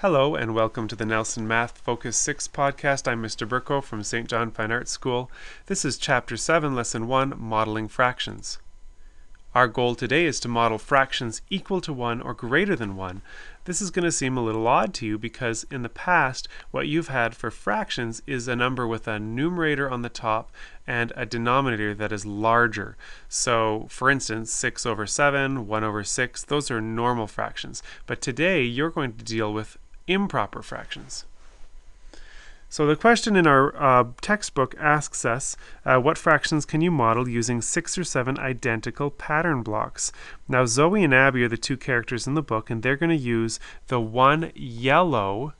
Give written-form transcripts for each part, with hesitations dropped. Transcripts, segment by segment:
Hello and welcome to the Nelson Math Focus 6 podcast. I'm Mr. Burko from St. John Fine Arts School. This is Chapter 7, Lesson 1, Modeling Fractions. Our goal today is to model fractions equal to 1 or greater than 1. This is going to seem a little odd to you because in the past what you've had for fractions is a number with a numerator on the top and a denominator that is larger. So for instance 6 over 7, 1 over 6, those are normal fractions. But today you're going to deal with improper fractions. So the question in our textbook asks us, what fractions can you model using 6 or 7 identical pattern blocks? Now Zoe and Abby are the two characters in the book, and they're going to use the one yellow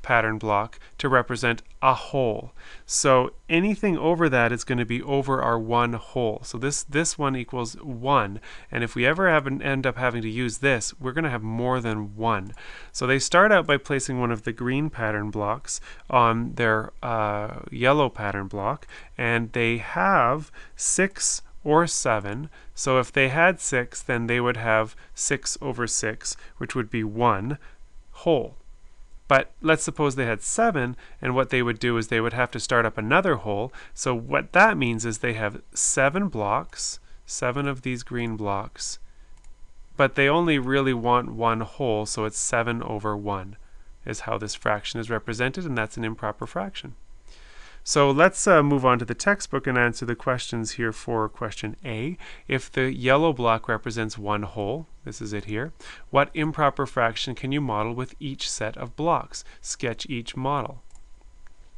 pattern block to represent a whole. So anything over that is going to be over our one whole. So this one equals 1, and if we ever end up having to use this, we're going to have more than 1. So they start out by placing one of the green pattern blocks on their yellow pattern block, and they have 6 or 7. So if they had 6, then they would have 6 over 6, which would be 1 whole. But let's suppose they had 7, and what they would do is they would have to start up another whole. So what that means is they have 7 blocks, 7 of these green blocks, but they only really want one whole, so it's 7 over 1 is how this fraction is represented, and that's an improper fraction. So let's move on to the textbook and answer the questions here for question A. If the yellow block represents one whole, this is it here, what improper fraction can you model with each set of blocks? Sketch each model.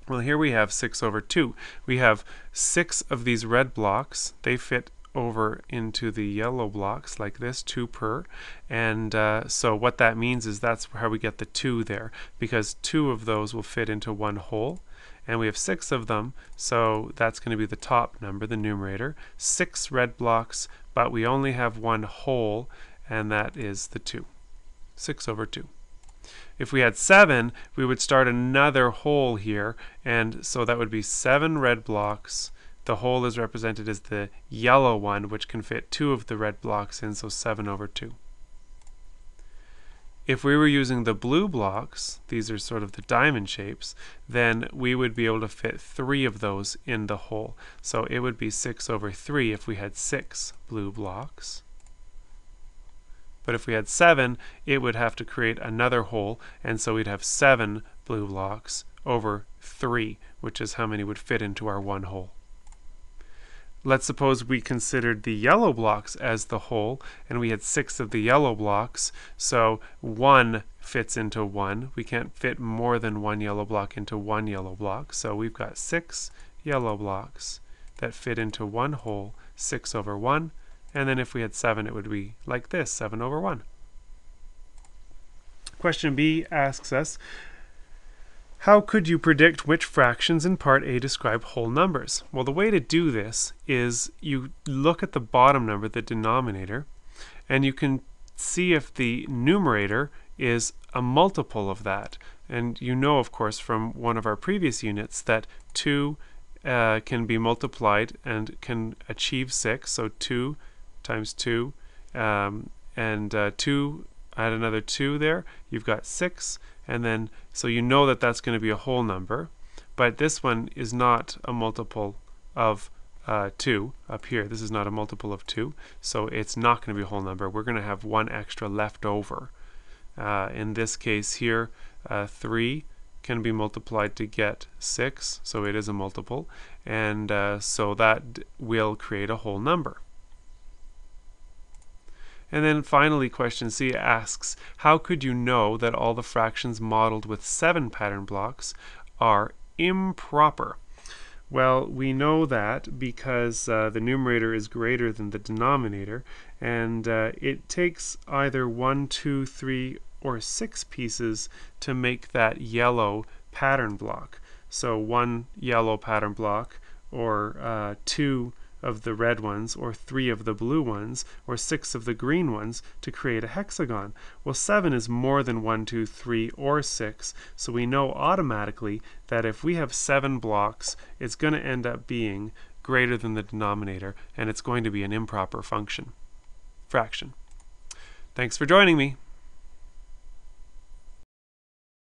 Well, here we have 6 over 2. We have 6 of these red blocks. They fit over into the yellow blocks like this, 2 per, and so what that means is that's how we get the 2 there, because 2 of those will fit into one whole. And we have 6 of them, so that's going to be the top number, the numerator. 6 red blocks, but we only have one whole, and that is the 2. 6 over 2. If we had 7, we would start another whole here, and so that would be 7 red blocks. The whole is represented as the yellow one, which can fit 2 of the red blocks in, so 7 over 2. If we were using the blue blocks, these are sort of the diamond shapes, then we would be able to fit 3 of those in the whole. So it would be 6 over 3 if we had 6 blue blocks. But if we had 7, it would have to create another whole, and so we'd have 7 blue blocks over 3, which is how many would fit into our one whole. Let's suppose we considered the yellow blocks as the whole, and we had 6 of the yellow blocks, so 1 fits into 1. We can't fit more than one yellow block into one yellow block, so we've got 6 yellow blocks that fit into one whole, 6 over 1, and then if we had 7, it would be like this, 7 over 1. Question B asks us, how could you predict which fractions in part A describe whole numbers? Well, the way to do this is you look at the bottom number, the denominator, and you can see if the numerator is a multiple of that. And you know, of course, from one of our previous units that 2 can be multiplied and can achieve 6. So 2 times 2, and 2, add another 2 there, you've got 6. And then, so you know that that's going to be a whole number, but this one is not a multiple of 2 up here. This is not a multiple of 2, so it's not going to be a whole number. We're going to have 1 extra left over. In this case here, 3 can be multiplied to get 6, so it is a multiple, and so that will create a whole number. And then finally, question C asks, how could you know that all the fractions modeled with 7 pattern blocks are improper? Well, we know that because the numerator is greater than the denominator, and it takes either 1, 2, 3, or 6 pieces to make that yellow pattern block. So 1 yellow pattern block, or 2 of the red ones, or 3 of the blue ones, or 6 of the green ones to create a hexagon. Well, 7 is more than 1, 2, 3, or 6, so we know automatically that if we have 7 blocks, it's going to end up being greater than the denominator, and it's going to be an improper fraction. Thanks for joining me.